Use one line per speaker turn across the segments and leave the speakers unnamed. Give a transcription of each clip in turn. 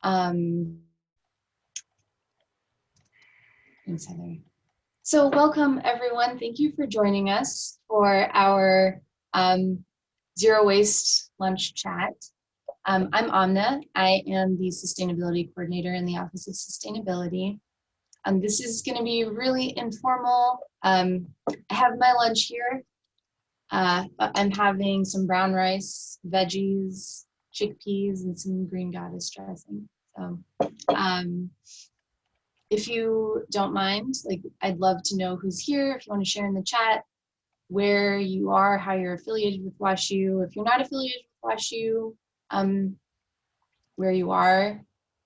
Thanks, Heather. So welcome everyone. Thank you for joining us for our Zero Waste Lunch Chat. I'm Amna. I am the Sustainability Coordinator in the Office of Sustainability. This is going to be really informal. I have my lunch here. I'm having some brown rice, veggies, chickpeas, and some green goddess dressing. So, if you don't mind, I'd love to know who's here. If you want to share in the chat where you are, how you're affiliated with WashU. If you're not affiliated with WashU, where you are.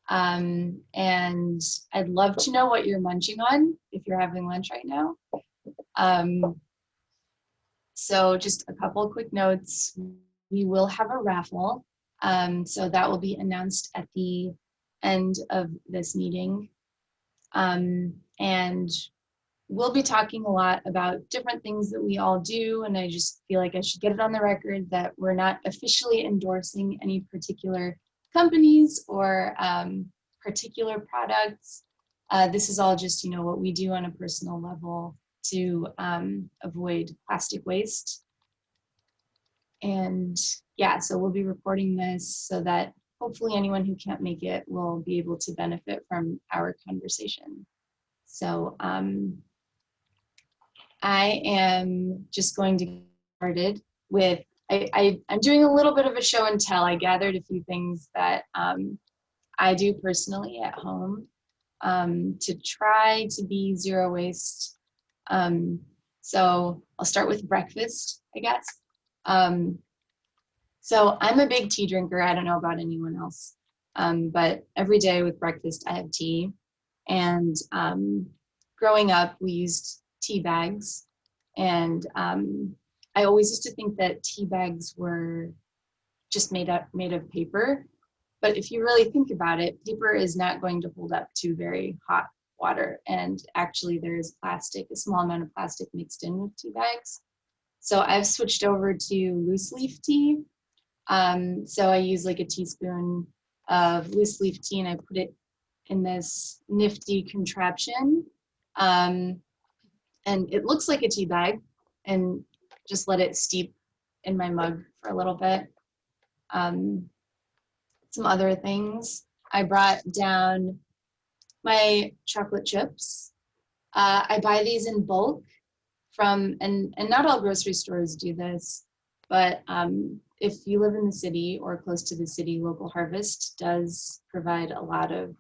And I'd love to know what you're munching on if you're having lunch right now. So just a couple quick notes. We will have a raffle. So that will be announced at the end of this meeting. And we'll be talking a lot about different things that we all do. And I just feel like I should get it on the record that we're not officially endorsing any particular companies or particular products. This is all just, what we do on a personal level to avoid plastic waste. And yeah, so we'll be reporting this so that hopefully anyone who can't make it will be able to benefit from our conversation. So I am just going to get started with, I'm doing a little bit of a show and tell. I gathered a few things that I do personally at home to try to be zero waste. So I'll start with breakfast, I guess. So I'm a big tea drinker. I don't know about anyone else, but every day with breakfast, I have tea. And growing up, we used tea bags. And I always used to think that tea bags were just made of paper. But if you really think about it, paper is not going to hold up to very hot water. And actually there's plastic, a small amount of plastic mixed in with tea bags. So I've switched over to loose leaf tea. So I use like a teaspoon of loose leaf tea and I put it in this nifty contraption. And it looks like a tea bag and just let it steep in my mug for a little bit. Some other things. I brought down my chocolate chips. I buy these in bulk from, and not all grocery stores do this, but if you live in the city or close to the city, Local Harvest does provide a lot of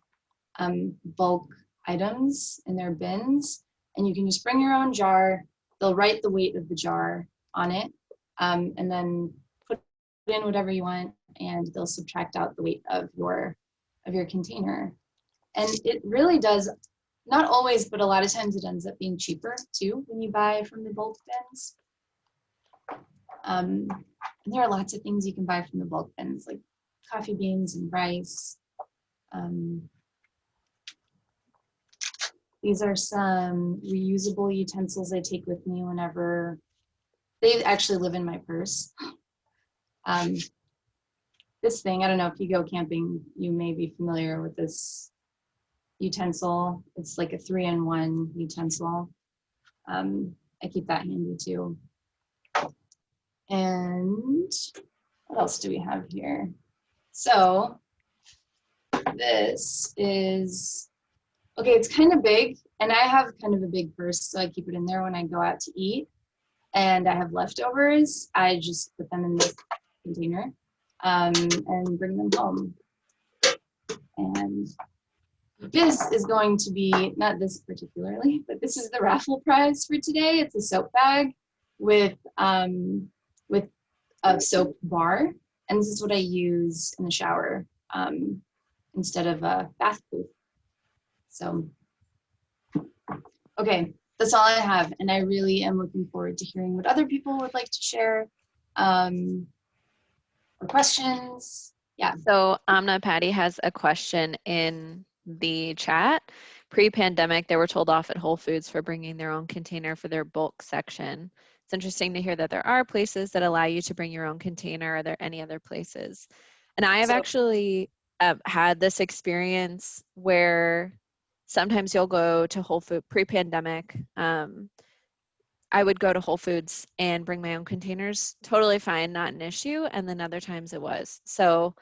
bulk items in their bins, and you can just bring your own jar. They'll write the weight of the jar on it, and then put in whatever you want, and they'll subtract out the weight of your container. And it really does, not always, but a lot of times it ends up being cheaper too when you buy from the bulk bins. And there are lots of things you can buy from the bulk bins, like coffee beans and rice. These are some reusable utensils I take with me whenever, they actually live in my purse. This thing, I don't know if you go camping, you may be familiar with this utensil. It's like a 3-in-1 utensil. I keep that handy too. And what else do we have here? So this is, okay, it's kind of big, and I have kind of a big purse, so I keep it in there when I go out to eat. And I have leftovers, I just put them in this container and bring them home. And this is going to be, not this particularly, but this is the raffle prize for today. It's a soap bag with a soap bar. And this is what I use in the shower instead of a bath booth. So, okay, that's all I have. And I really am looking forward to hearing what other people would like to share or questions. Yeah.
So Amna Patty has a question in the chat. Pre-pandemic, they were told off at Whole Foods for bringing their own container for their bulk section. It's interesting to hear that there are places that allow you to bring your own container. Are there any other places? And I have had this experience where sometimes you'll go to Whole Foods pre-pandemic. I would go to Whole Foods and bring my own containers, totally fine, not an issue. And then other times it was. So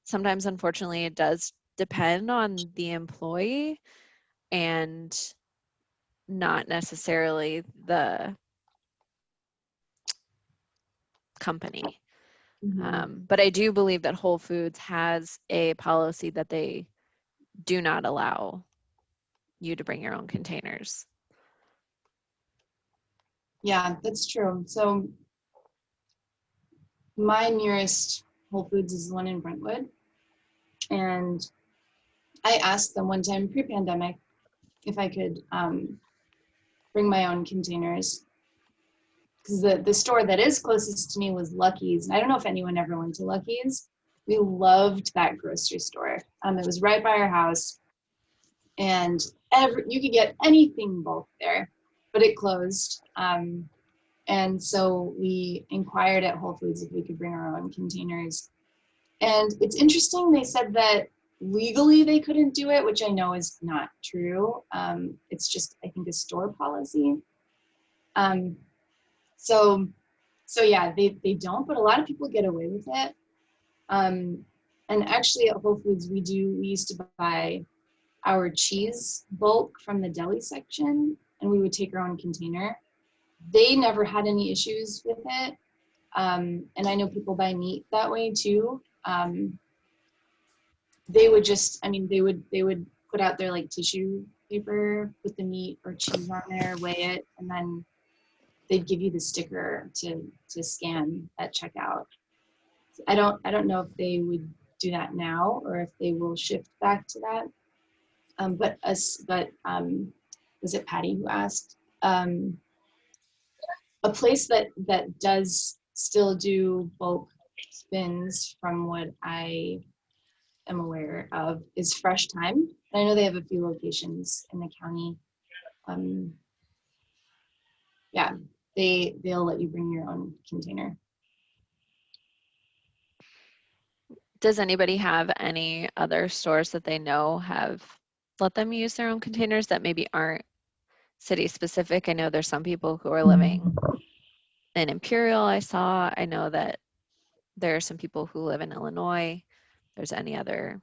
sometimes, unfortunately, it does depend on the employee and not necessarily the company. But I do believe that Whole Foods has a policy that they do not allow you to bring your own containers.
Yeah, that's true. So my nearest Whole Foods is the one in Brentwood. And I asked them one time pre-pandemic if I could bring my own containers. Because the store that is closest to me was Lucky's. And I don't know if anyone ever went to Lucky's. We loved that grocery store. It was right by our house. And you could get anything bulk there, but it closed. And so we inquired at Whole Foods if we could bring our own containers. And it's interesting, they said that legally they couldn't do it, which I know is not true. It's just, I think, a store policy. So yeah, they don't, but a lot of people get away with it. And actually at Whole Foods, we used to buy our cheese bulk from the deli section, and we would take our own container. They never had any issues with it. And I know people buy meat that way too. They would just, they would put out their like tissue paper, put the meat or cheese on there, weigh it, and then they'd give you the sticker to scan at checkout. I don't know if they would do that now or if they will shift back to that. But was it Patty who asked? A place that does still do bulk spins, from what I am aware of, is Fresh Time. I know they have a few locations in the county. Yeah, they'll let you bring your own container.
Does anybody have any other stores that they know have let them use their own containers that maybe aren't city specific? I know there's some people who are living in Imperial, I saw. I know that there are some people who live in Illinois. There's any other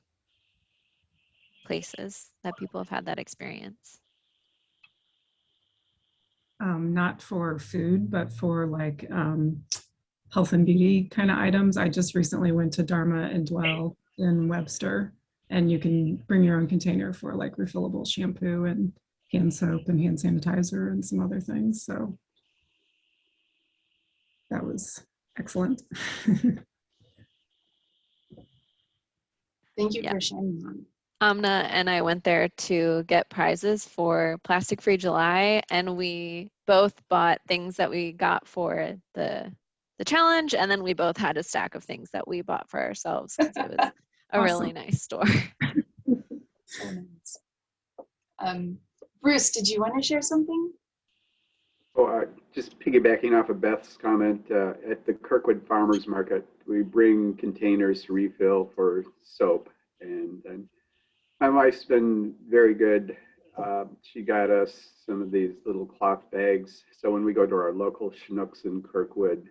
places that people have had that experience?
Not for food, but for like health and beauty kind of items. I just recently went to Dharma and Dwell in Webster, and you can bring your own container for like refillable shampoo and hand soap and hand sanitizer and some other things. So that was excellent.
Thank you for sharing that.
Amna and I went there to get prizes for Plastic Free July, and we both bought things that we got for the challenge, and then we both had a stack of things that we bought for ourselves because it was a really nice store.
So nice. Bruce, did you want to share something?
Oh, just piggybacking off of Beth's comment, at the Kirkwood Farmers Market, we bring containers to refill for soap, and my wife's been very good. She got us some of these little cloth bags. So when we go to our local Schnucks in Kirkwood,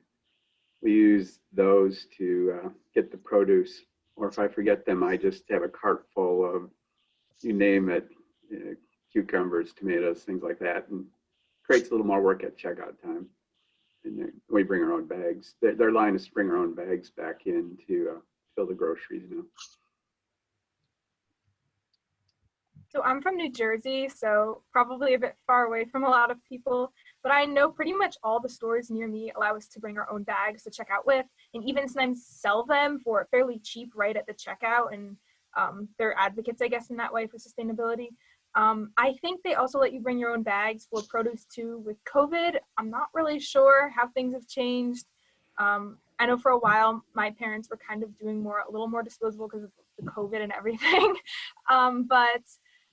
we use those to get the produce. Or if I forget them, I just have a cart full of, you name it, cucumbers, tomatoes, things like that, and creates a little more work at checkout time. And we bring our own bags. Their line is to bring our own bags back in to fill the groceries now.
So I'm from New Jersey, so probably a bit far away from a lot of people, but I know pretty much all the stores near me allow us to bring our own bags to check out with, and even sometimes sell them for fairly cheap right at the checkout, and they're advocates, I guess, in that way for sustainability. I think they also let you bring your own bags for produce too with COVID. I'm not really sure how things have changed. I know for a while my parents were kind of doing a little more disposable because of the COVID and everything, but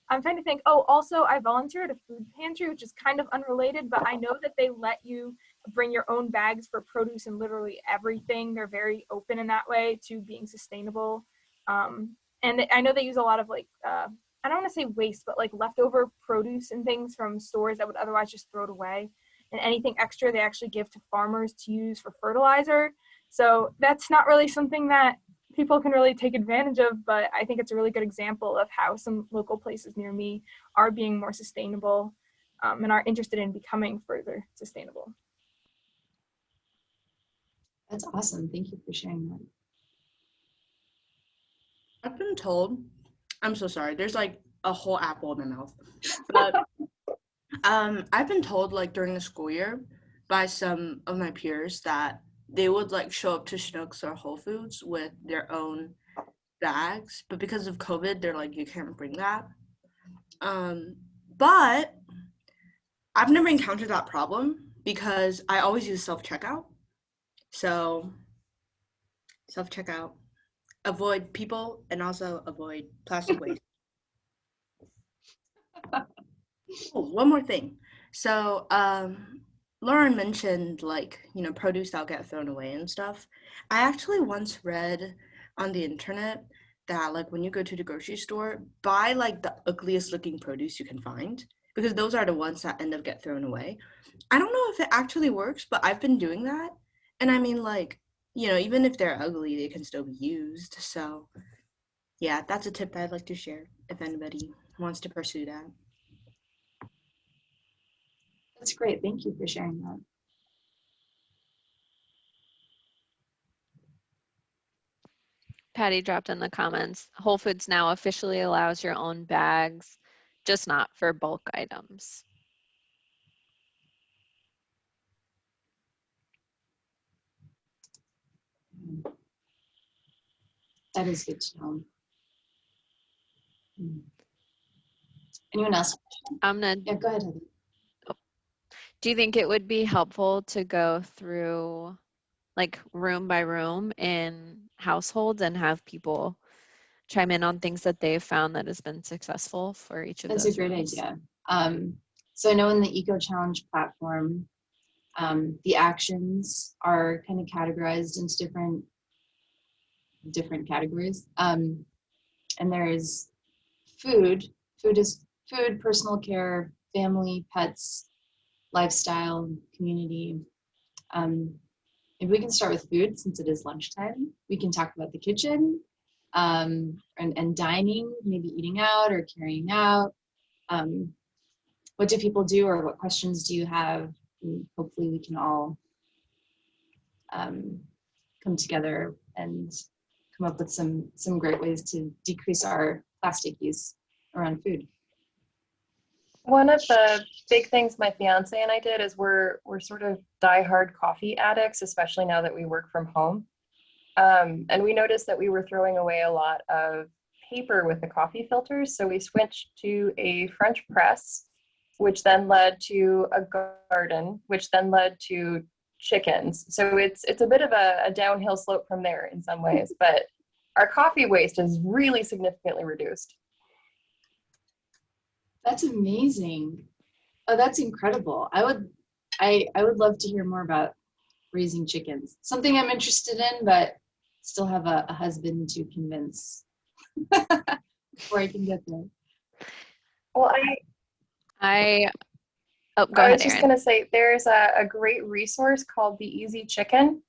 I'm trying to think. Oh, also I volunteer at a food pantry, which is kind of unrelated, but I know that they let you bring your own bags for produce and literally everything. They're very open in that way to being sustainable. And I know they use a lot of like, I don't want to say waste, but like leftover produce and things from stores that would otherwise just throw it away. And anything extra they actually give to farmers to use for fertilizer. So that's not really something that people can really take advantage of, but I think it's a really good example of how some local places near me are being more sustainable and are interested in becoming further sustainable.
That's awesome. Thank you for sharing that.
I've been told, I'm so sorry, there's like a whole apple in my mouth. But I've been told like during the school year by some of my peers that they would like show up to Schnucks or Whole Foods with their own bags, but because of COVID, they're like, you can't bring that. But I've never encountered that problem because I always use self-checkout. So self-checkout, avoid people and also avoid plastic waste. Oh, one more thing. So Lauren mentioned like, you know, produce that'll get thrown away and stuff. I actually once read on the internet that like when you go to the grocery store, buy like the ugliest looking produce you can find, because those are the ones that end up get thrown away. I don't know if it actually works, but I've been doing that. And I mean, like, you know, even if they're ugly, they can still be used. So yeah, that's a tip I'd like to share if anybody wants to pursue that.
That's great. Thank you for sharing that.
Patty dropped in the comments, Whole Foods now officially allows your own bags, just not for bulk items.
That is good to know. Anyone else?
I'm gonna,
Yeah, go ahead, Heather.
do you think it would be helpful to go through like room by room in households and have people chime in on things that they've found that has been successful for each of
That's
those
a great
rooms?
idea. So I know in the Ecochallenge platform, the actions are kind of categorized into different categories. And there's food. Food is food, personal care, family, pets, lifestyle, community. If we can start with food, since it is lunchtime, we can talk about the kitchen and dining, maybe eating out or carrying out. What do people do, or what questions do you have? And hopefully we can all come together and come up with some great ways to decrease our plastic use around food.
One of the big things my fiance and I did is we're sort of diehard coffee addicts, especially now that we work from home. And we noticed that we were throwing away a lot of paper with the coffee filters. So we switched to a French press, which then led to a garden, which then led to chickens. So it's a bit of a downhill slope from there in some ways, but our coffee waste is really significantly reduced.
That's amazing. Oh, that's incredible. I would love to hear more about raising chickens. Something I'm interested in, but still have a husband to convince before I can get there.
Well,
Go
I
ahead,
was just
Erin.
going to say there's a great resource called the Easy Chicken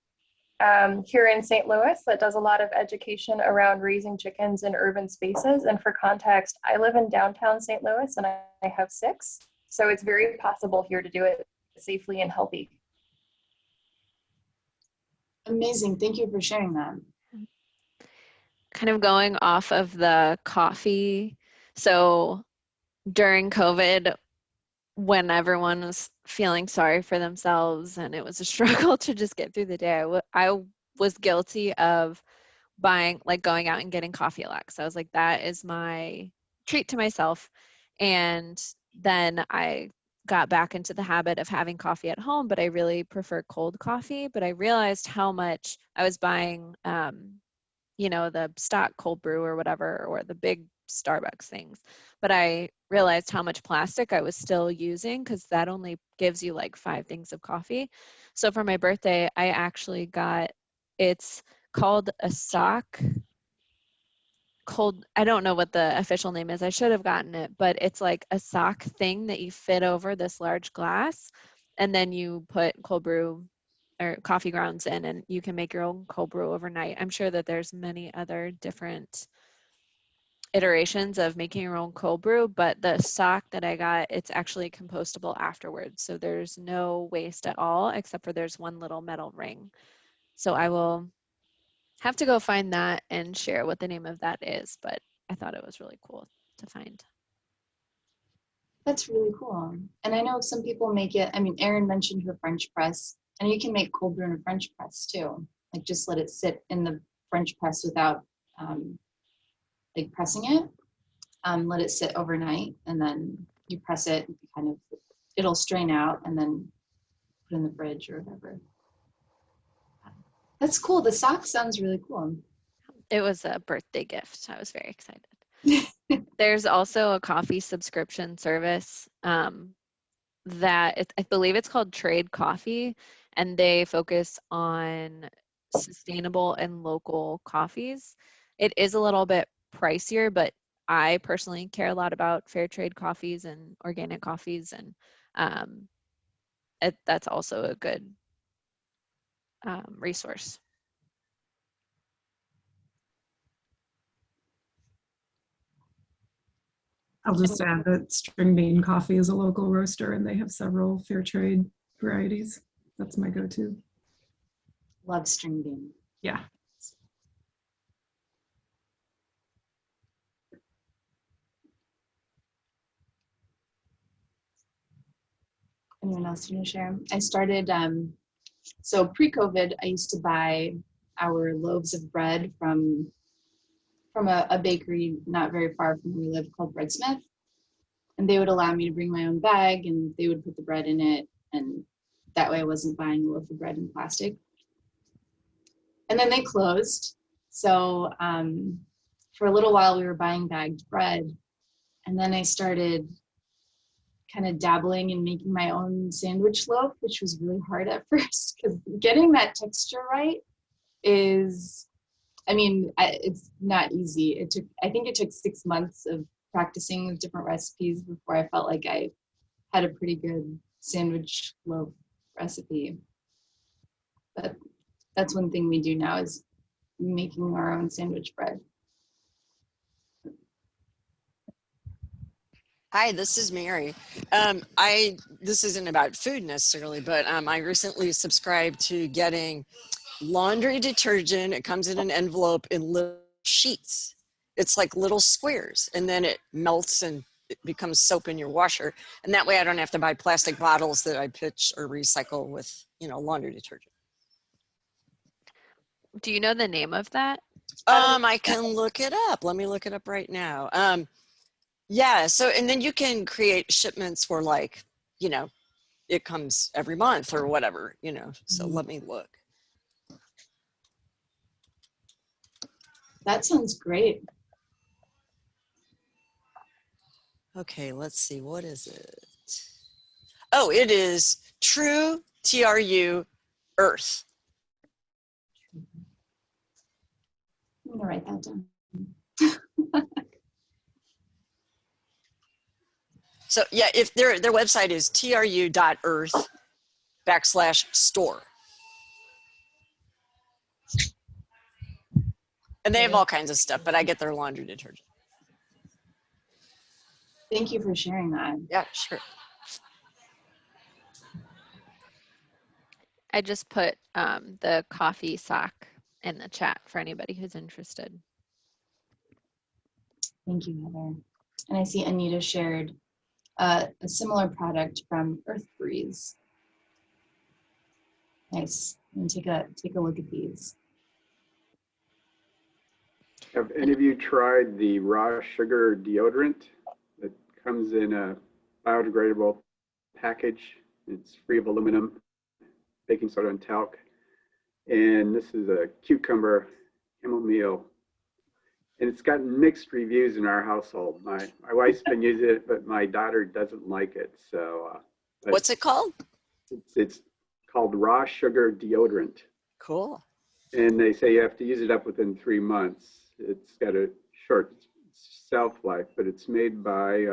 here in St. Louis that does a lot of education around raising chickens in urban spaces. And for context, I live in downtown St. Louis and I have 6. So it's very possible here to do it safely and healthy.
Amazing. Thank you for sharing that.
Kind of going off of the coffee. So during COVID, when everyone was feeling sorry for themselves and it was a struggle to just get through the day, I was guilty of going out and getting coffee a lot. So I was like, that is my treat to myself. And then I got back into the habit of having coffee at home, but I really prefer cold coffee. But I realized how much I was buying, the stock cold brew or whatever, or the big Starbucks things. But I realized how much plastic I was still using because that only gives you like 5 things of coffee. So for my birthday, I actually got, it's called a sock. I don't know what the official name is. I should have gotten it, but it's like a sock thing that you fit over this large glass, and then you put cold brew or coffee grounds in, and you can make your own cold brew overnight. I'm sure that there's many other different iterations of making your own cold brew, but the sock that I got, it's actually compostable afterwards. So there's no waste at all, except for there's one little metal ring. So I will have to go find that and share what the name of that is, but I thought it was really cool to find.
That's really cool. And I know some people make it, I mean, Erin mentioned her French press, and you can make cold brew in a French press too. Like just let it sit in the French press without like pressing it. Let it sit overnight, and then you press it, kind of, it'll strain out, and then put in the fridge or whatever. That's cool. The sock sounds really cool.
It was a birthday gift. I was very excited. There's also a coffee subscription service that I believe it's called Trade Coffee, and they focus on sustainable and local coffees. It is a little bit pricier, but I personally care a lot about fair trade coffees and organic coffees, and that's also a good resource.
I'll just add that String Bean Coffee is a local roaster, and they have several fair trade varieties. That's my go-to.
Love string bean.
Yeah.
Anyone else want to share? I started, so pre-COVID, I used to buy our loaves of bread from a bakery not very far from where we live called Breadsmith. And they would allow me to bring my own bag, and they would put the bread in it. And that way I wasn't buying a loaf of bread in plastic. And then they closed. So for a little while we were buying bagged bread. And then I started kind of dabbling in making my own sandwich loaf, which was really hard at first, because getting that texture right is, I mean, it's not easy. I think it took 6 months of practicing with different recipes before I felt like I had a pretty good sandwich loaf recipe. But that's one thing we do now, is making our own sandwich bread.
Hi, this is Mary. This isn't about food necessarily, but I recently subscribed to getting laundry detergent. It comes in an envelope in little sheets. It's like little squares, and then it melts and it becomes soap in your washer. And that way I don't have to buy plastic bottles that I pitch or recycle with, laundry detergent.
Do you know the name of that?
I can look it up. Let me look it up right now. Yeah, so, and then you can create shipments for like, it comes every month or whatever, so let me look.
That sounds great.
Okay, let's see, what is it? Oh, it is True, TRU, Earth.
I'm gonna write that down.
So yeah, if their website is tru.earth/store. And they have all kinds of stuff, but I get their laundry detergent.
Thank you for sharing that.
Yeah, sure.
I just put the coffee sock in the chat for anybody who's interested.
Thank you, Heather. And I see Anita shared a similar product from Earth Breeze. Nice. And take a look at these.
Have any of you tried the raw sugar deodorant that comes in a biodegradable package? It's free of aluminum, baking soda, and talc. And this is a cucumber chamomile. And it's gotten mixed reviews in our household. My wife's been using it, but my daughter doesn't like it. So
What's it called?
It's called raw sugar deodorant.
Cool.
And they say you have to use it up within 3 months. It's got a short shelf life, but it's made by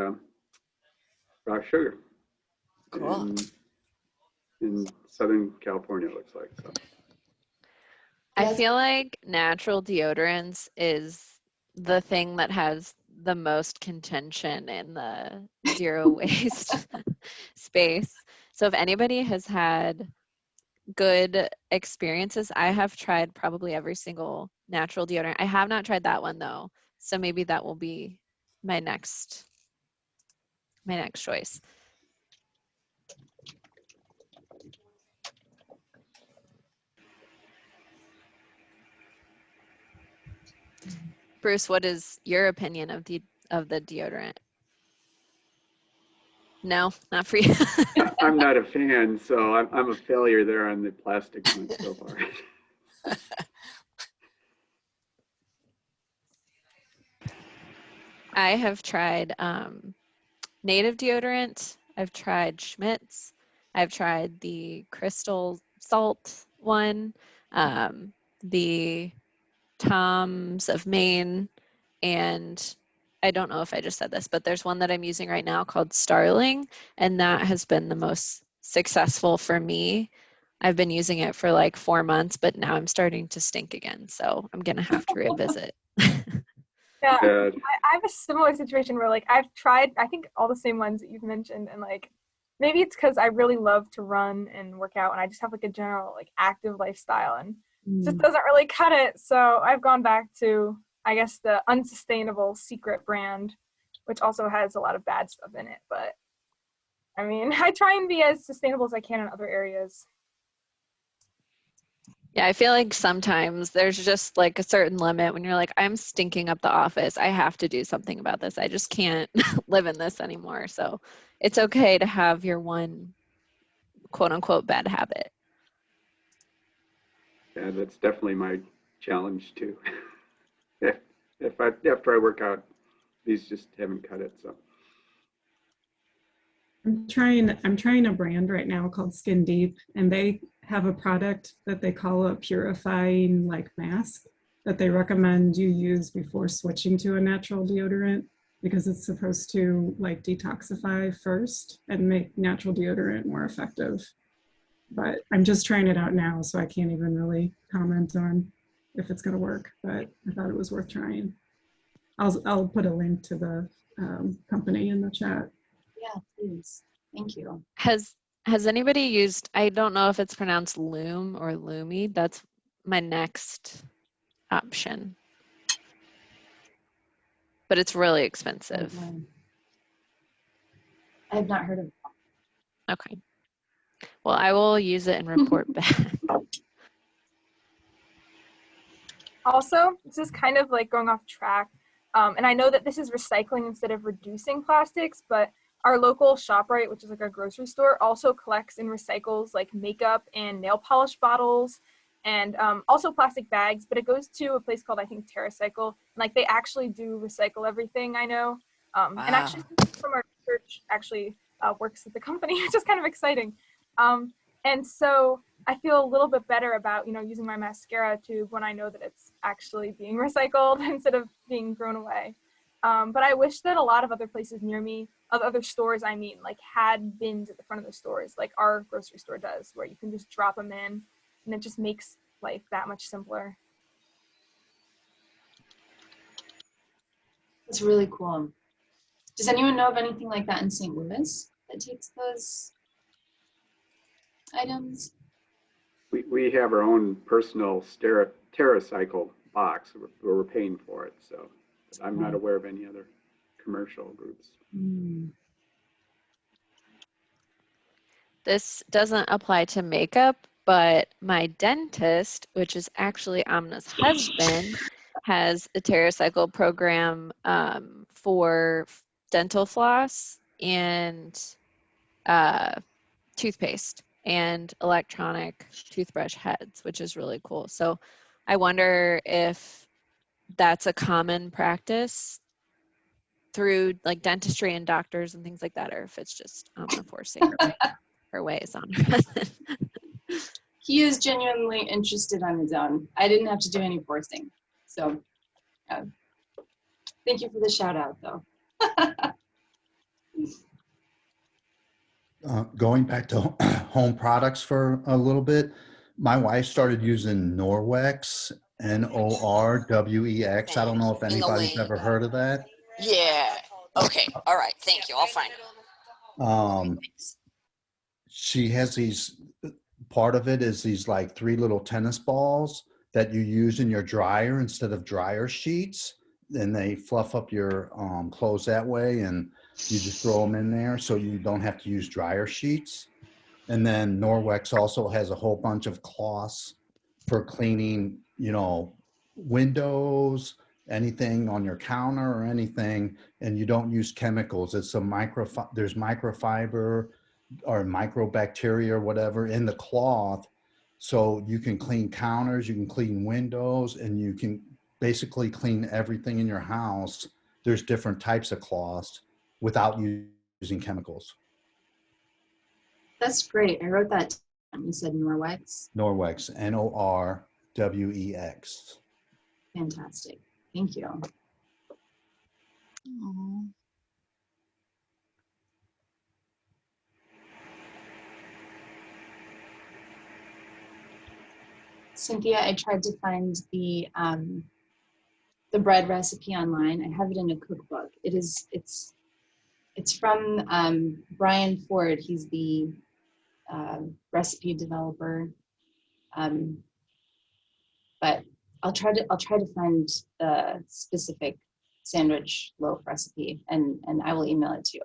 raw sugar.
Cool.
In Southern California, it looks like. So.
I
Yes.
feel like natural deodorants is the thing that has the most contention in the zero waste space. So if anybody has had good experiences, I have tried probably every single natural deodorant. I have not tried that one though. So maybe that will be my next choice. Bruce, what is your opinion of the deodorant? No, not for you.
I'm not a fan, so I'm a failure there on the plastic one so far.
I have tried native deodorant. I've tried Schmidt's. I've tried the crystal salt one, the Tom's of Maine, and I don't know if I just said this, but there's one that I'm using right now called Starling, and that has been the most successful for me. I've been using it for like 4 months, but now I'm starting to stink again, so I'm gonna have to revisit.
Yeah,
Bad.
I have a similar situation where like I've tried, I think all the same ones that you've mentioned, and like maybe it's because I really love to run and work out, and I just have like a general like active lifestyle, and it just doesn't really cut it. So I've gone back to, I guess, the unsustainable Secret brand, which also has a lot of bad stuff in it. But I mean, I try and be as sustainable as I can in other areas.
Yeah, I feel like sometimes there's just like a certain limit when you're like, I'm stinking up the office. I have to do something about this. I just can't live in this anymore. So it's okay to have your one quote unquote bad habit.
Yeah, that's definitely my challenge too. After I work out, these just haven't cut it. So
I'm trying a brand right now called Skin Deep, and they have a product that they call a purifying like mask that they recommend you use before switching to a natural deodorant, because it's supposed to like detoxify first and make natural deodorant more effective. But I'm just trying it out now, so I can't even really comment on if it's going to work, but I thought it was worth trying. I'll put a link to the company in the chat.
Yeah, please. Thank you.
Has anybody used, I don't know if it's pronounced Loom or Lumi. That's my next option. But it's really expensive.
I have not heard of it.
Okay. Well, I will use it and report back.
Also, this is kind of like going off track, and I know that this is recycling instead of reducing plastics, but our local ShopRite, which is like a grocery store, also collects and recycles like makeup and nail polish bottles, and also plastic bags, but it goes to a place called, I think, TerraCycle, and like they actually do recycle everything, I know. And actually someone from our church actually works at the company, which is kind of exciting. And so I feel a little bit better about, you know, using my mascara tube when I know that it's actually being recycled instead of being thrown away. But I wish that a lot of other places near me, other stores, I mean, like had bins at the front of the stores, like our grocery store does, where you can just drop them in, and it just makes life that much simpler.
It's really cool. Does anyone know of anything like that in St. Louis that takes those items?
we have our own personal TerraCycle box where we're paying for it. So I'm not aware of any other commercial groups.
This doesn't apply to makeup, but my dentist, which is actually Amna's husband, has a TerraCycle program for dental floss and toothpaste and electronic toothbrush heads, which is really cool. So I wonder if that's a common practice through like dentistry and doctors and things like that, or if it's just forcing her ways on her husband.
He is genuinely interested on his own. I didn't have to do any forcing. So Thank you for the shout out, though.
Going back to home products for a little bit, my wife started using Norwex, Norwex. I don't know if
In the
anybody's
lane.
ever heard of that.
Yeah. Okay. All right. Thank you. I'll find it.
Um, she has these, part of it is these like 3 little tennis balls that you use in your dryer instead of dryer sheets. And they fluff up your clothes that way, and you just throw them in there so you don't have to use dryer sheets. And then Norwex also has a whole bunch of cloths for cleaning, you know, windows, anything on your counter or anything, and you don't use chemicals. It's there's microfiber or microbacteria or whatever in the cloth. So you can clean counters, you can clean windows, and you can basically clean everything in your house. There's different types of cloths without using chemicals.
That's great. I wrote that down. You said Norwex.
Norwex, Norwex.
Fantastic. Thank you.
Aw.
Cynthia, I tried to find the bread recipe online. I have it in a cookbook. It's from Brian Ford. He's the recipe developer. But I'll try to find the specific sandwich loaf recipe, and I will email it to you.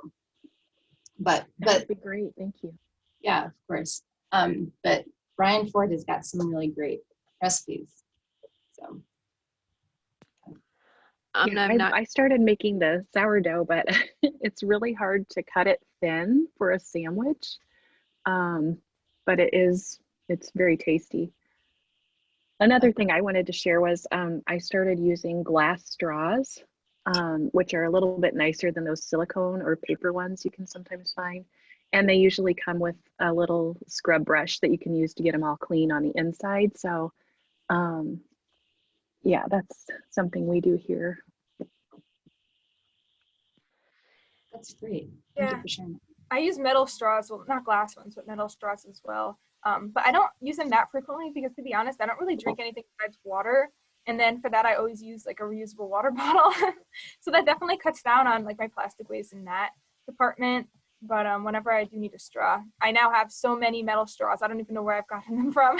But
That'd be great. Thank you.
yeah, of course. But Brian Ford has got some really great recipes. So
I started making the sourdough, but it's really hard to cut it thin for a sandwich. But it's very tasty. Another thing I wanted to share was I started using glass straws, which are a little bit nicer than those silicone or paper ones you can sometimes find. And they usually come with a little scrub brush that you can use to get them all clean on the inside. So yeah, that's something we do here.
that's great. Thank you
Yeah.
for sharing.
I use metal straws, well, not glass ones, but metal straws as well. But I don't use them that frequently because, to be honest, I don't really drink anything besides water. And then for that, I always use like a reusable water bottle. So that definitely cuts down on like my plastic waste in that department. But whenever I do need a straw, I now have so many metal straws. I don't even know where I've gotten them from.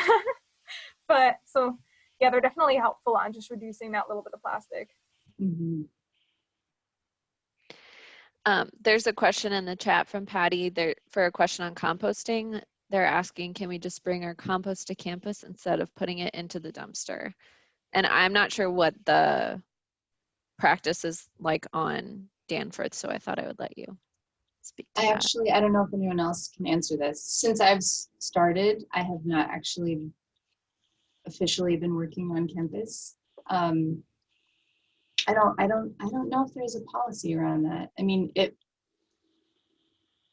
But so yeah, they're definitely helpful on just reducing that little bit of plastic.
Mm-hmm.
There's a question in the chat from Patty there for a question on composting. They're asking, can we just bring our compost to campus instead of putting it into the dumpster? And I'm not sure what the practice is like on Danforth, so I thought I would let you speak to that.
I don't know if anyone else can answer this. Since I've started, I have not actually officially been working on campus. I don't know if there's a policy around that. I mean,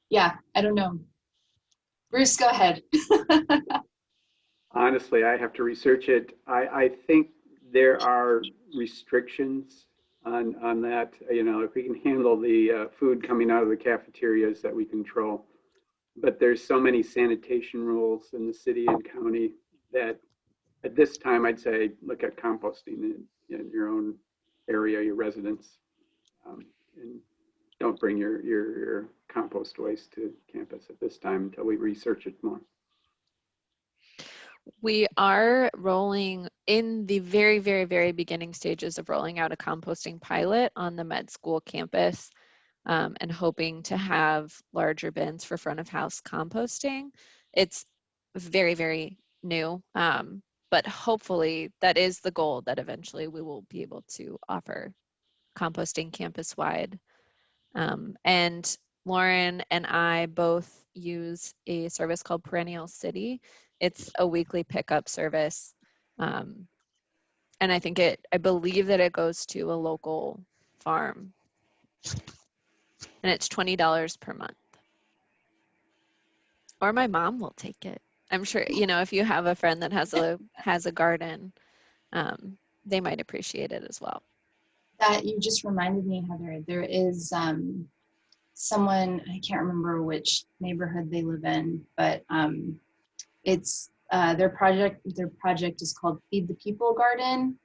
yeah, I don't know. Bruce, go ahead.
Honestly, I have to research it. I think there are restrictions on that. You know, if we can handle the food coming out of the cafeterias that we control. But there's so many sanitation rules in the city and county that at this time, I'd say look at composting in your own area, your residence, and don't bring your compost waste to campus at this time until we research it more.
We are rolling in the very, very, very beginning stages of rolling out a composting pilot on the med school campus, and hoping to have larger bins for front of house composting. It's very, very new, but hopefully that is the goal, that eventually we will be able to offer composting campus wide. And Lauren and I both use a service called Perennial City. It's a weekly pickup service. And I believe that it goes to a local farm. And it's $20 per month. Or my mom will take it. I'm sure, you know, if you have a friend that has a garden, they might appreciate it as well.
That you just reminded me, Heather. There is someone, I can't remember which neighborhood they live in, but it's their project is called Feed the People Garden,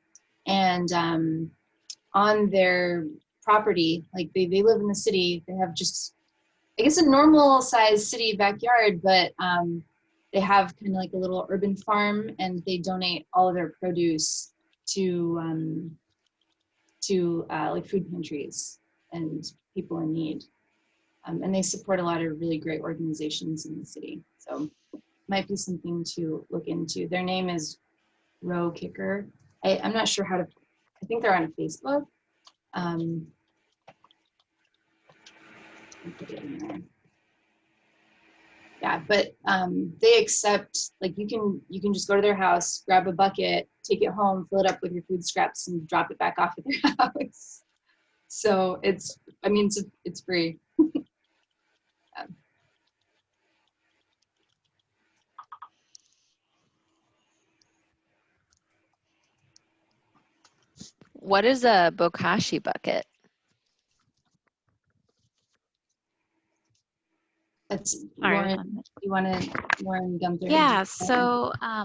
and on their property, like they live in the city, they have just, I guess, a normal sized city backyard, but they have kind of like a little urban farm, and they donate all of their produce to like food pantries and people in need. And they support a lot of really great organizations in the city. So might be something to look into. Their name is Row Kicker. I'm not sure how to, I think they're on Facebook. I'll put it in there. Yeah, but they accept, like you can just go to their house, grab a bucket, take it home, fill it up with your food scraps, and drop it back off at their house. So it's, I mean, it's free. Yeah.
What is a Bokashi bucket?
That's
Sorry.
Lauren. Lauren Gunther?
Yeah, so I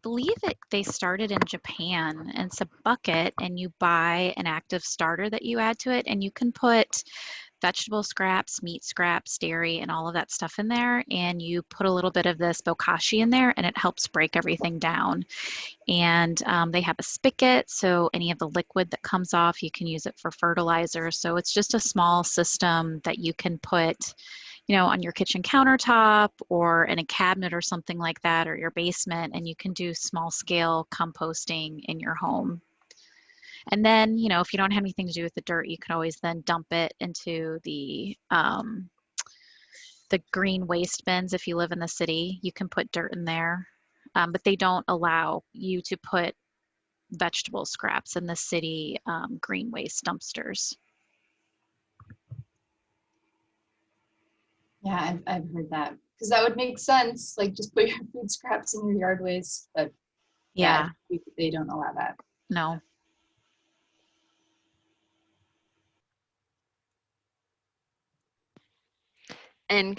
believe they started in Japan, and it's a bucket, and you buy an active starter that you add to it, and you can put vegetable scraps, meat scraps, dairy, and all of that stuff in there, and you put a little bit of this Bokashi in there, and it helps break everything down. And they have a spigot, so any of the liquid that comes off, you can use it for fertilizer. So it's just a small system that you can put, you know, on your kitchen countertop or in a cabinet or something like that, or your basement, and you can do small scale composting in your home. And then, you know, if you don't have anything to do with the dirt, you can always then dump it into the green waste bins. If you live in the city, you can put dirt in there, but they don't allow you to put vegetable scraps in the city green waste dumpsters.
Yeah, I've heard that, because that would make sense. Like, just put your food scraps in your yard waste, but
Yeah,
they don't allow that.
no.
And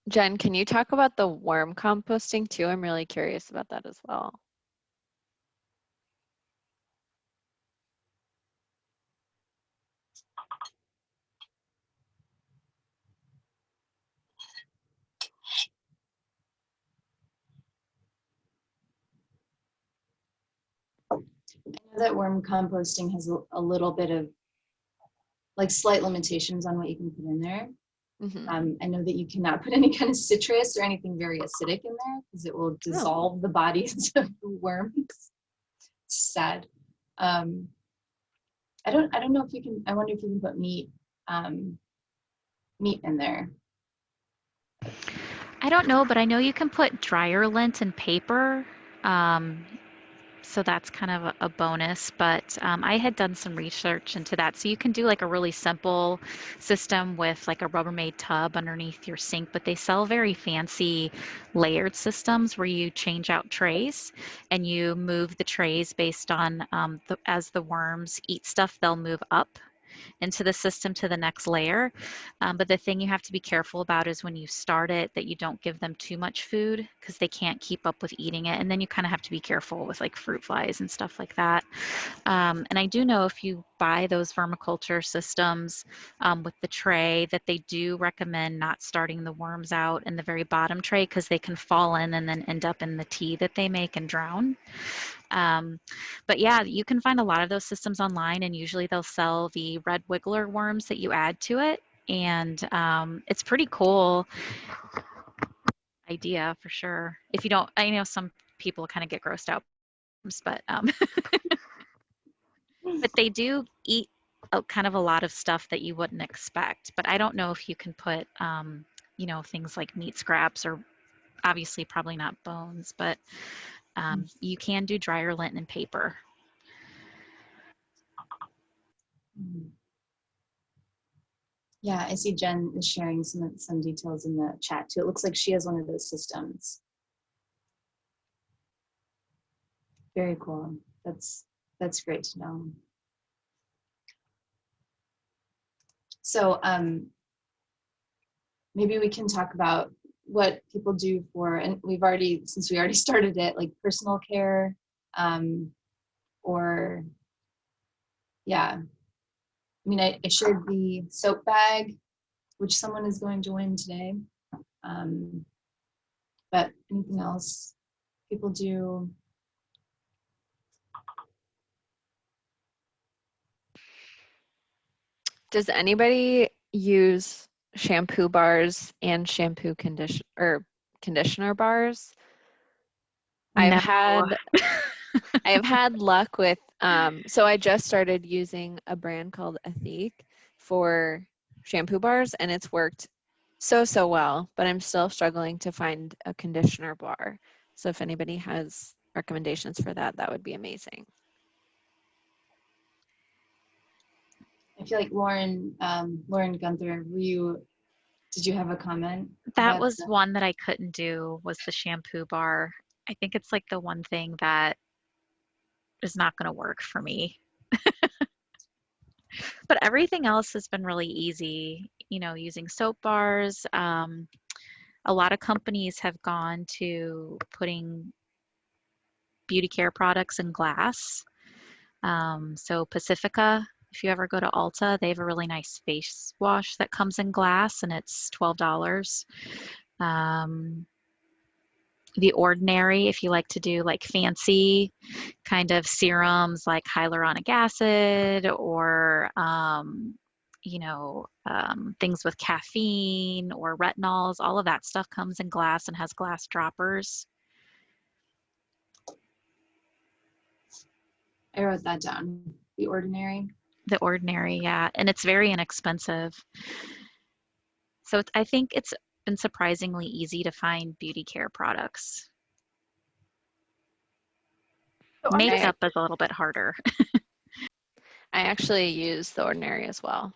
Jen, can you talk about the worm composting too? I'm really curious about that as well.
I know that worm composting has a little bit of like slight limitations on what you can put in there.
Mm-hmm.
I know that you cannot put any kind of citrus or anything very acidic in there, because it will dissolve the bodies of the worms. It's sad. I don't know if you can. I wonder if you can put meat in there.
I don't know, but I know you can put dryer lint and paper. So that's kind of a bonus, but I had done some research into that. So you can do like a really simple system with like a Rubbermaid tub underneath your sink, but they sell very fancy layered systems where you change out trays and you move the trays based on as the worms eat stuff, they'll move up into the system to the next layer. But the thing you have to be careful about is when you start it, that you don't give them too much food, because they can't keep up with eating it. And then you kind of have to be careful with like fruit flies and stuff like that. And I do know if you buy those vermiculture systems with the tray, that they do recommend not starting the worms out in the very bottom tray, because they can fall in and then end up in the tea that they make and drown. But yeah, you can find a lot of those systems online, and usually they'll sell the red wiggler worms that you add to it. And it's pretty cool idea for sure. If you don't, I know some people kind of get grossed out, but but they do eat kind of a lot of stuff that you wouldn't expect. But I don't know if you can put, you know, things like meat scraps, or obviously probably not bones, but you can do dryer lint and paper.
Yeah, I see Jen is sharing some details in the chat too. It looks like she has one of those systems. Very cool. That's great to know. So maybe we can talk about what people do for, and since we already started it, like personal care, or yeah. I mean, I shared the soap bag, which someone is going to win today. But anything else people do?
Does anybody use shampoo bars and shampoo conditioner bars?
No.
I've had luck with, so I just started using a brand called Ethique for shampoo bars, and it's worked so well, but I'm still struggling to find a conditioner bar. So if anybody has recommendations for that, that would be amazing.
I feel like Lauren Gunther, did you have a comment?
That was one that I couldn't do, was the shampoo bar. I think it's like the one thing that is not going to work for me. But everything else has been really easy, using soap bars. A lot of companies have gone to putting beauty care products in glass. So Pacifica, if you ever go to Ulta, they have a really nice face wash that comes in glass and it's $12. The Ordinary, if you like to do like fancy kind of serums like hyaluronic acid or things with caffeine or retinols, all of that stuff comes in glass and has glass droppers.
I wrote that down. The Ordinary.
The Ordinary, yeah, and it's very inexpensive. So I think it's been surprisingly easy to find beauty care products.
So
Makeup is a little bit harder.
I actually use The Ordinary as well.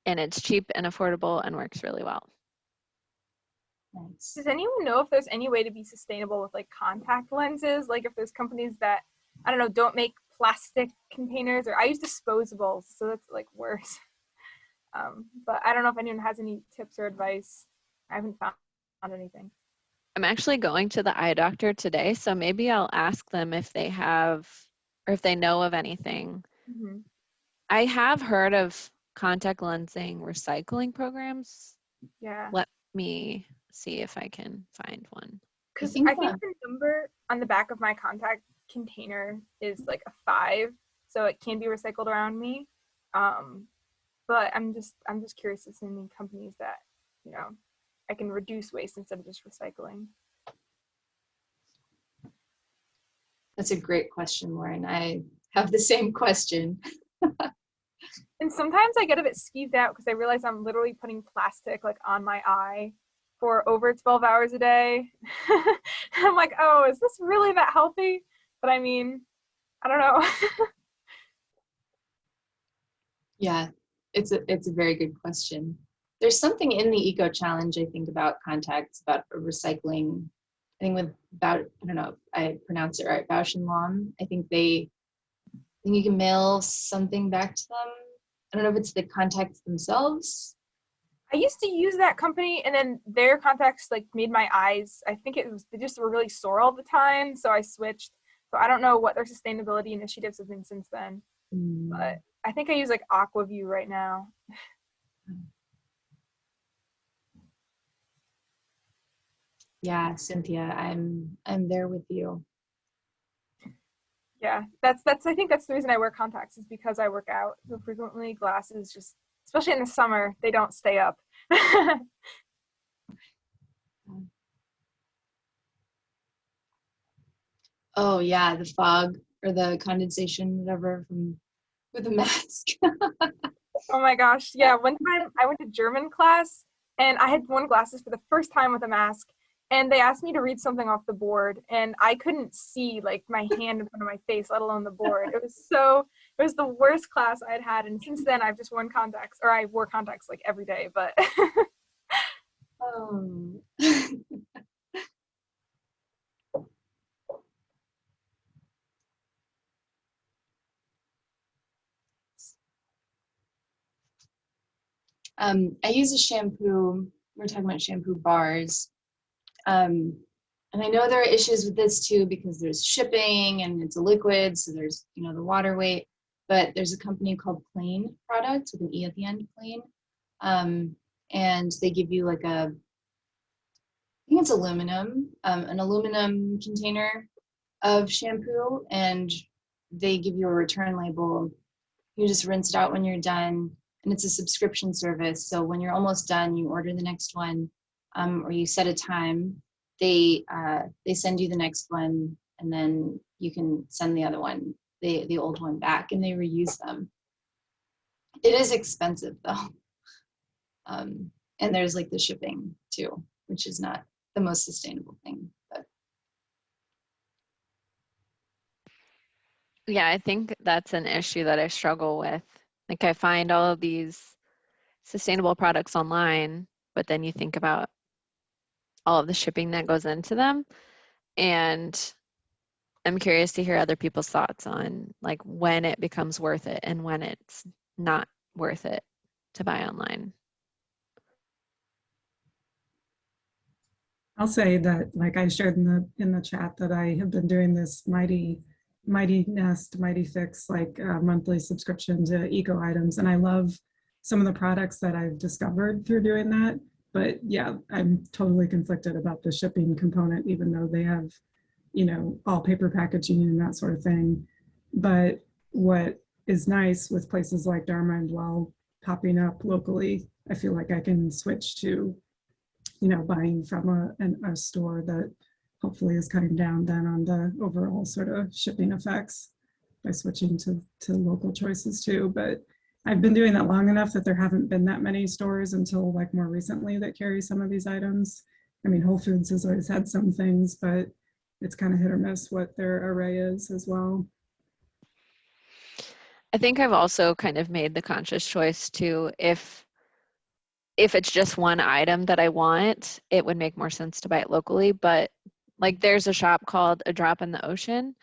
And it's cheap and affordable and works really well.
Nice.
Does anyone know if there's any way to be sustainable with like contact lenses? Like if there's companies that, I don't know, don't make plastic containers, or I use disposables, so that's like worse. But I don't know if anyone has any tips or advice. I haven't found anything.
I'm actually going to the eye doctor today, so maybe I'll ask them if they have, or if they know of anything.
Mm-hmm.
I have heard of contact lensing recycling programs.
Yeah.
Let me see if I can find one.
Because I think the number on the back of my contact container is like a 5, so it can be recycled around me. But I'm just curious if any companies that, I can reduce waste instead of just recycling.
That's a great question, Lauren. I have the same question.
And sometimes I get a bit skeeved out because I realize I'm literally putting plastic like on my eye for over 12 hours a day. I'm like, oh, is this really that healthy? But I mean, I don't know.
Yeah, it's a very good question. There's something in the Eco Challenge, I think, about contacts, about recycling. I think I don't know if I pronounce it right, Bausch and Lomb. I think you can mail something back to them. I don't know if it's the contacts themselves.
I used to use that company, and then their contacts like made my eyes, I think they just were really sore all the time, so I switched. So I don't know what their sustainability initiatives have been since then. But I think I use like Aquaview right now.
Yeah, Cynthia, I'm there with you.
Yeah, that's I think that's the reason I wear contacts, is because I work out so frequently. Glasses, just especially in the summer, they don't stay up.
Oh yeah, the fog or the condensation, whatever, with a mask.
Oh my gosh, yeah. One time I went to German class and I had worn glasses for the first time with a mask, and they asked me to read something off the board, and I couldn't see like my hand in front of my face, let alone the board. It was the worst class I'd had, and since then I've just worn contacts, or I wore contacts like every day, but
Oh. I use a shampoo. We're talking about shampoo bars. And I know there are issues with this too because there's shipping and it's a liquid, so there's the water weight. But there's a company called Plain Products with an E at the end, Plain, and they give you like I think it's aluminum, an aluminum container of shampoo, and they give you a return label. You just rinse it out when you're done, and it's a subscription service. So when you're almost done, you order the next one, or you set a time. They send you the next one, and then you can send the other one, the old one back, and they reuse them. It is expensive though, and there's like the shipping too, which is not the most sustainable thing. But
Yeah, I think that's an issue that I struggle with. Like I find all of these sustainable products online, but then you think about all of the shipping that goes into them. And I'm curious to hear other people's thoughts on like when it becomes worth it and when it's not worth it to buy online.
I'll say that, like I shared in the chat, that I have been doing this Mighty Nest, Mighty Fix, like monthly subscription to eco items, and I love some of the products that I've discovered through doing that. But yeah, I'm totally conflicted about the shipping component, even though they have, all paper packaging and that sort of thing. But what is nice with places like Dharma and Dwell popping up locally, I feel like I can switch to buying from a store that hopefully is cutting down then on the overall sort of shipping effects by switching to local choices too. But I've been doing that long enough that there haven't been that many stores until like more recently that carry some of these items. I mean, Whole Foods has always had some things, but it's kind of hit or miss what their array is as well.
I think I've also kind of made the conscious choice to, if it's just one item that I want, it would make more sense to buy it locally. But like there's a shop called A Drop in the Ocean,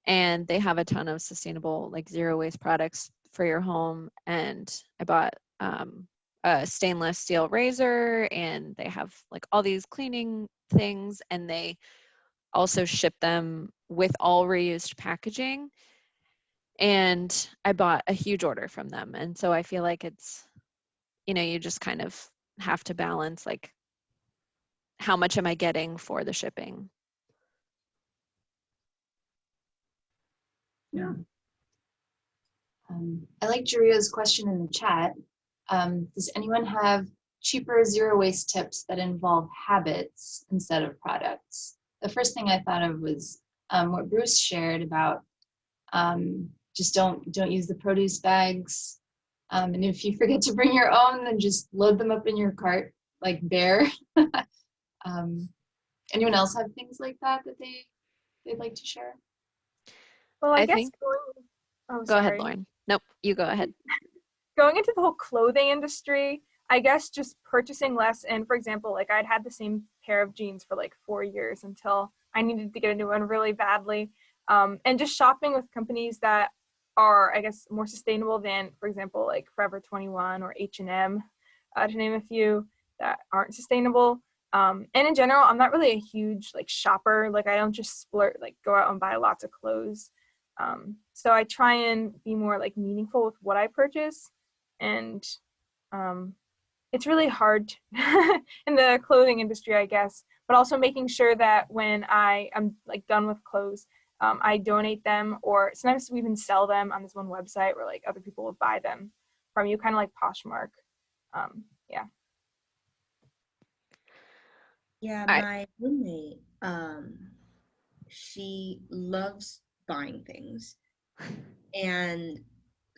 and they have a ton of sustainable, like zero waste products for your home. And I bought a stainless steel razor, and they have like all these cleaning things, and they also ship them with all reused packaging. And I bought a huge order from them. And so I feel like it's, you just kind of have to balance like how much am I getting for the shipping.
Yeah.
I like Juria's question in the chat. Does anyone have cheaper zero waste tips that involve habits instead of products? The first thing I thought of was what Bruce shared about just don't use the produce bags. And if you forget to bring your own, then just load them up in your cart like Bear. Anyone else have things like that they'd like to share?
Well, I guess
think,
oh,
go ahead,
sorry.
Lauren. Nope, you go ahead.
Going into the whole clothing industry, I guess just purchasing less. And for example, like I'd had the same pair of jeans for like 4 years until I needed to get a new one really badly. And just shopping with companies that are, I guess, more sustainable than, for example, like Forever 21 or H&M, to name a few that aren't sustainable. And in general, I'm not really a huge like shopper. Like I don't just splurge, like go out and buy lots of clothes. So I try and be more like meaningful with what I purchase. And it's really hard in the clothing industry, I guess, but also making sure that when I am like done with clothes, I donate them, or sometimes we even sell them on this one website where like other people will buy them from you, kind of like Poshmark. Yeah.
Yeah, my roommate, she loves buying things. And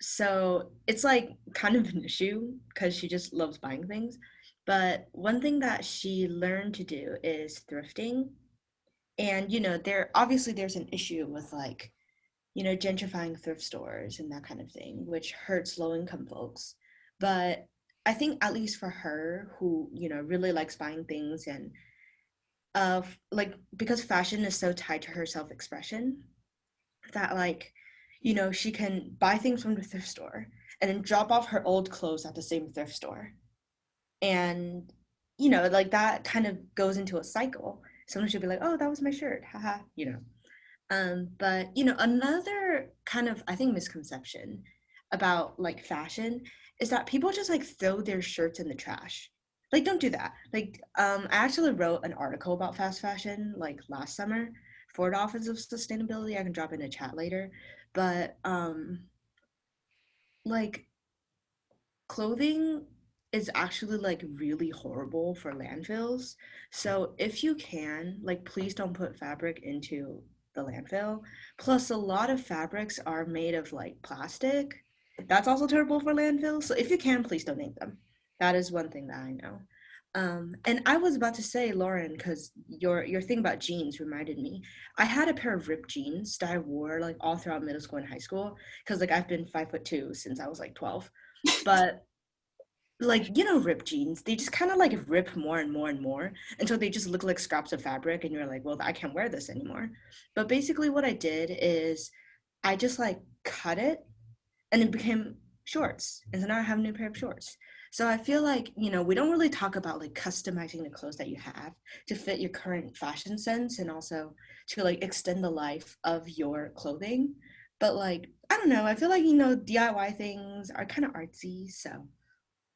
so it's like kind of an issue because she just loves buying things. But one thing that she learned to do is thrifting. And, there's an issue with like, gentrifying thrift stores and that kind of thing, which hurts low income folks. But I think at least for her, who, really likes buying things, and because fashion is so tied to her self-expression, that like, she can buy things from the thrift store and then drop off her old clothes at the same thrift store And, you know, like that kind of goes into a cycle. Someone should be like, oh, that was my shirt, haha, you know. But, you know, another kind of, I think, misconception about like fashion is that people just like throw their shirts in the trash. Like, don't do that. Like, I actually wrote an article about fast fashion like last summer for the Office of Sustainability. I can drop in a chat later. But like clothing is actually like really horrible for landfills. So if you can, like, please don't put fabric into the landfill. Plus, a lot of fabrics are made of like plastic. That's also terrible for landfills. So if you can, please donate them. That is one thing that I know. And I was about to say, Lauren, because your thing about jeans reminded me. I had a pair of ripped jeans that I wore like all throughout middle school and high school because like I've been 5'2" since I was like 12. But like, you know, ripped jeans, they just kind of like rip more and more and more until they just look like scraps of fabric and you're like, well, I can't wear this anymore. But basically what I did is I just like cut it and it became shorts, and so now I have a new pair of shorts. So I feel like, you know, we don't really talk about like customizing the clothes that you have to fit your current fashion sense and also to like extend the life of your clothing. But like, I don't know, I feel like, you know, DIY things are kind of artsy, so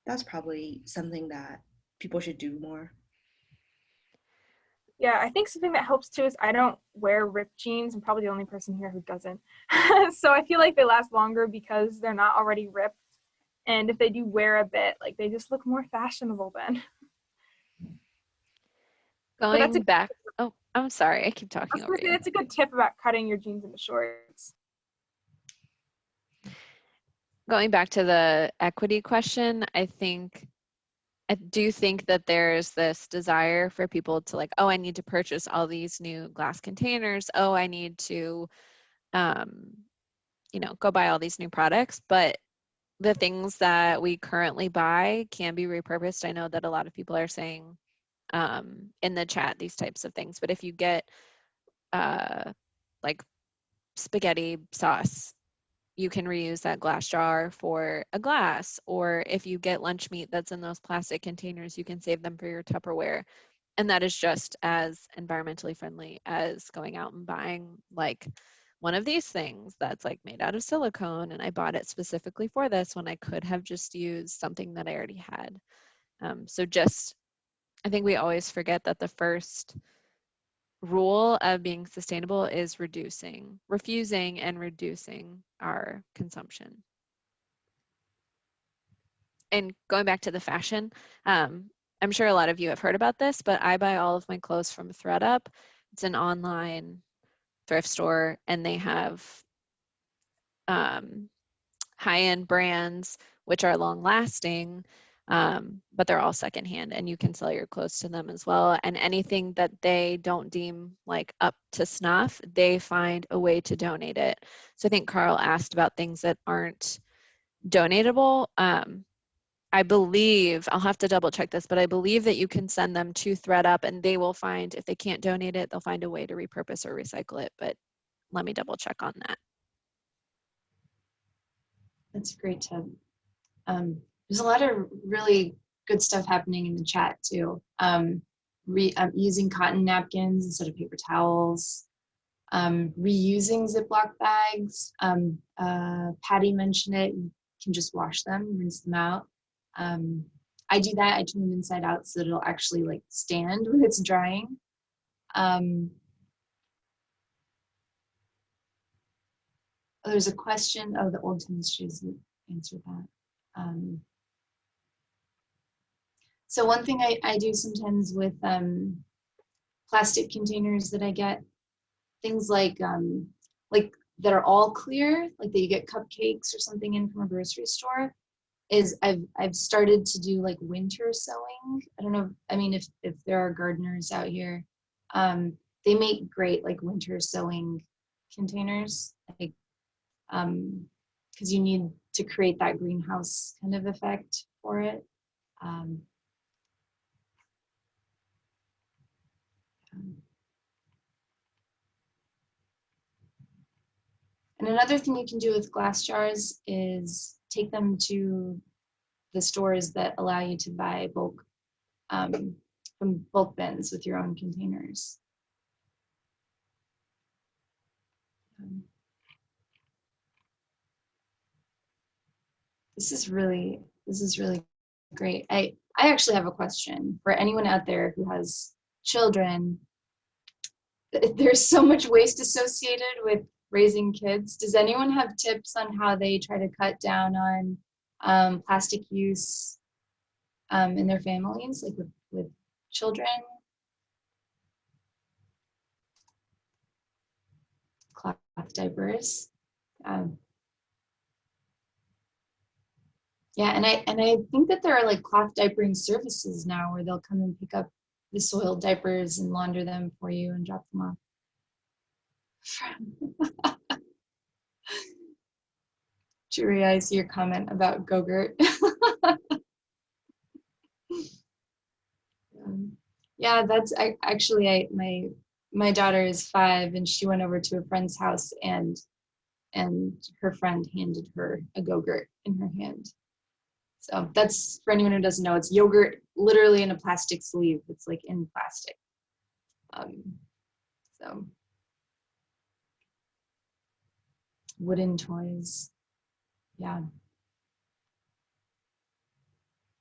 that's probably something that people should do more.
Yeah, I think something that helps too is I don't wear ripped jeans. I'm probably the only person here who doesn't. So I feel like they last longer because they're not already ripped. And if they do wear a bit, like they just look more fashionable then. But that's
Going back, oh, I'm sorry, I keep talking over you.
that's a good tip about cutting your jeans into shorts.
Going back to the equity question, I do think that there's this desire for people to like, oh, I need to purchase all these new glass containers. Oh, I need to, you know, go buy all these new products. But the things that we currently buy can be repurposed. I know that a lot of people are saying in the chat these types of things. But if you get like spaghetti sauce, you can reuse that glass jar for a glass. Or if you get lunch meat that's in those plastic containers, you can save them for your Tupperware. And that is just as environmentally friendly as going out and buying like one of these things that's like made out of silicone. And I bought it specifically for this when I could have just used something that I already had. So just, I think we always forget that the first rule of being sustainable is refusing and reducing our consumption. And going back to the fashion, I'm sure a lot of you have heard about this, but I buy all of my clothes from ThredUp. It's an online thrift store, and they have high-end brands, which are long-lasting, but they're all secondhand, and you can sell your clothes to them as well. And anything that they don't deem like up to snuff, they find a way to donate it. So I think Carl asked about things that aren't donatable. I believe, I'll have to double check this, but I believe that you can send them to ThredUp and they will find, if they can't donate it, they'll find a way to repurpose or recycle it. But let me double check on that.
That's a great tip. There's a lot of really good stuff happening in the chat too. Using cotton napkins instead of paper towels, reusing Ziploc bags. Patty mentioned it. You can just wash them, rinse them out. I do that. I turn them inside out so that it'll actually like stand when it's drying. There's a question. Oh, the old tennis shoes answered that. So one thing I do sometimes with plastic containers that I get, things like that are all clear, like that you get cupcakes or something in from a grocery store, is I've started to do like winter sewing. I don't know. I mean, if there are gardeners out here, they make great like winter sewing containers, like because you need to create that greenhouse kind of effect for it. And another thing you can do with glass jars is take them to the stores that allow you to buy bulk from bulk bins with your own containers. This is really great. I actually have a question for anyone out there who has children. There's so much waste associated with raising kids. Does anyone have tips on how they try to cut down on plastic use in their families, like with children? Cloth diapers. Yeah, and I think that there are like cloth diapering services now where they'll come and pick up the soiled diapers and launder them for you and drop them off. Jury, I see your comment about Go-Gurt. Yeah, that's actually my daughter is 5 and she went over to a friend's house and her friend handed her a Go-Gurt in her hand. So that's, for anyone who doesn't know, it's yogurt literally in a plastic sleeve. It's like in plastic. So wooden toys, yeah.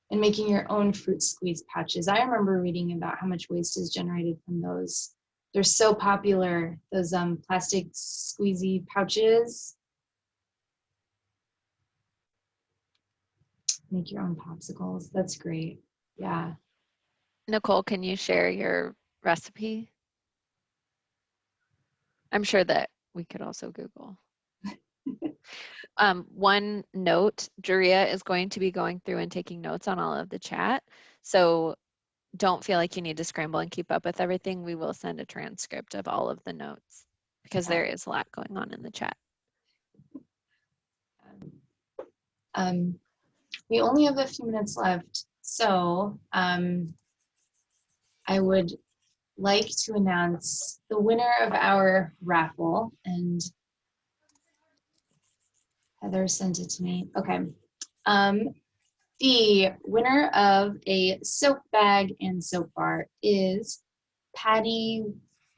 And making your own fruit squeeze pouches. I remember reading about how much waste is generated from those. They're so popular, those plastic squeezy pouches. Make your own popsicles. That's great. Yeah.
Nicole, can you share your recipe? I'm sure that we could also Google. One note, Juria is going to be going through and taking notes on all of the chat. So don't feel like you need to scramble and keep up with everything. We will send a transcript of all of the notes because there is a lot going on in the chat.
We only have a few minutes left, so I would like to announce the winner of our raffle, and Heather sent it to me. Okay. The winner of a soap bag and soap bar is Patty.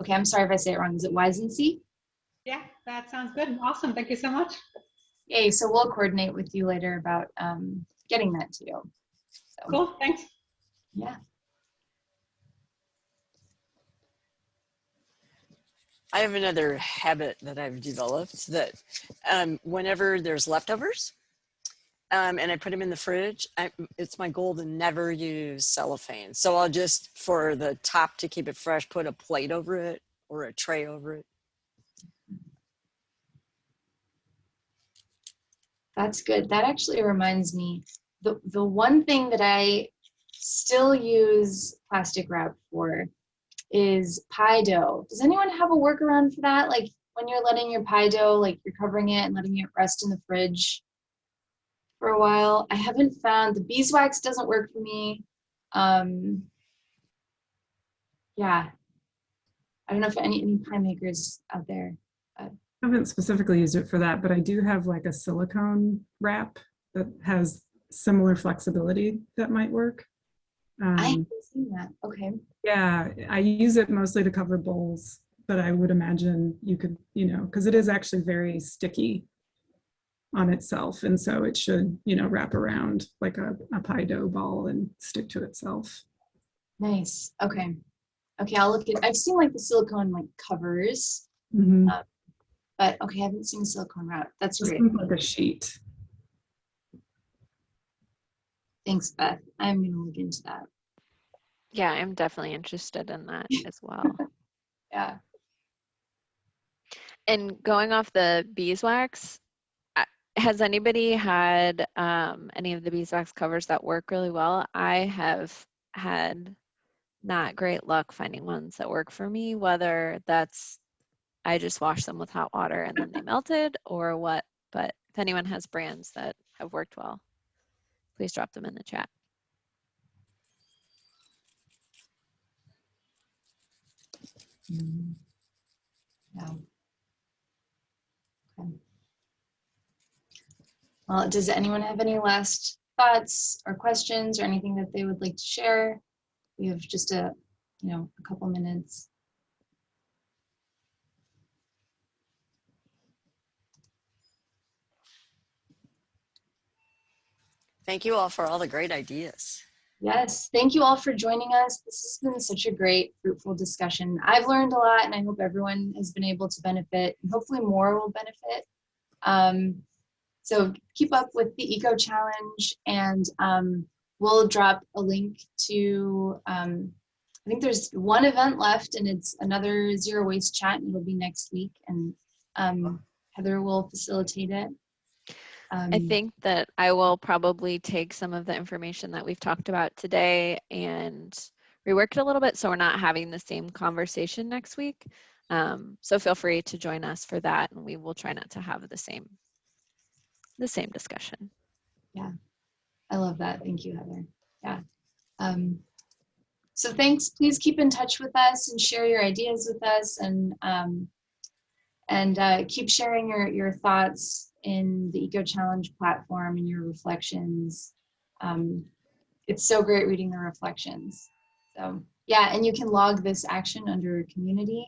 Okay, I'm sorry if I say it wrong. Is it Wisensee?
Yeah, that sounds good. Awesome. Thank you so much.
Yay, so we'll coordinate with you later about getting that to you. So,
cool, thanks.
Yeah.
I have another habit that I've developed that whenever there's leftovers and I put them in the fridge, it's my goal to never use cellophane. So I'll just, for the top to keep it fresh, put a plate over it or a tray over it.
That's good. That actually reminds me, the one thing that I still use plastic wrap for is pie dough. Does anyone have a workaround for that? Like when you're letting your pie dough, like you're covering it and letting it rest in the fridge for a while. I haven't found, the beeswax doesn't work for me. Yeah. I don't know if any pie makers out there.
I haven't specifically used it for that, but I do have like a silicone wrap that has similar flexibility that might work.
I haven't seen that. Okay.
Yeah, I use it mostly to cover bowls, but I would imagine you could, because it is actually very sticky on itself. And so it should, wrap around like a pie dough ball and stick to itself.
Nice. Okay. Okay, I'll look at, I've seen like the silicone like covers, but okay, I haven't seen a silicone wrap. That's great.
Like a sheet.
Thanks, Beth. I'm gonna look into that.
Yeah, I'm definitely interested in that as well.
Yeah.
And going off the beeswax, has anybody had any of the beeswax covers that work really well? I have had not great luck finding ones that work for me, whether that's I just washed them with hot water and then they melted or what. But if anyone has brands that have worked well, please drop them in the chat.
Yeah. Okay. Well, does anyone have any last thoughts or questions or anything that they would like to share. We have just a couple minutes.
Thank you all for all the great ideas.
Yes, thank you all for joining us. This has been such a great, fruitful discussion. I've learned a lot, and I hope everyone has been able to benefit, and hopefully more will benefit. So keep up with the Eco Challenge, and we'll drop a link to, I think there's one event left, and it's another Zero Waste Chat, and it'll be next week, and Heather will facilitate it.
I think that I will probably take some of the information that we've talked about today and rework it a little bit so we're not having the same conversation next week. So feel free to join us for that, and we will try not to have the same discussion.
Yeah, I love that. Thank you, Heather. Yeah. So thanks. Please keep in touch with us and share your ideas with us, and keep sharing your thoughts in the Eco Challenge platform and your reflections. It's so great reading the reflections. So yeah, and you can log this action under community.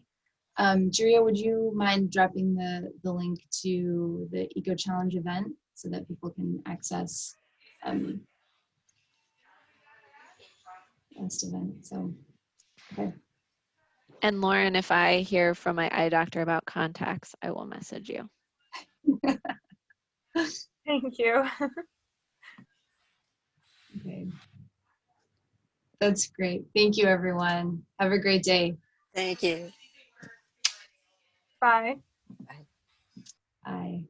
Juria, would you mind dropping the link to the Eco Challenge event so that people can access last event? So, okay.
And Lauren, if I hear from my eye doctor about contacts, I will message you.
Thank you.
Okay. That's great. Thank you, everyone. Have a great day.
Thank you.
Bye.
Bye.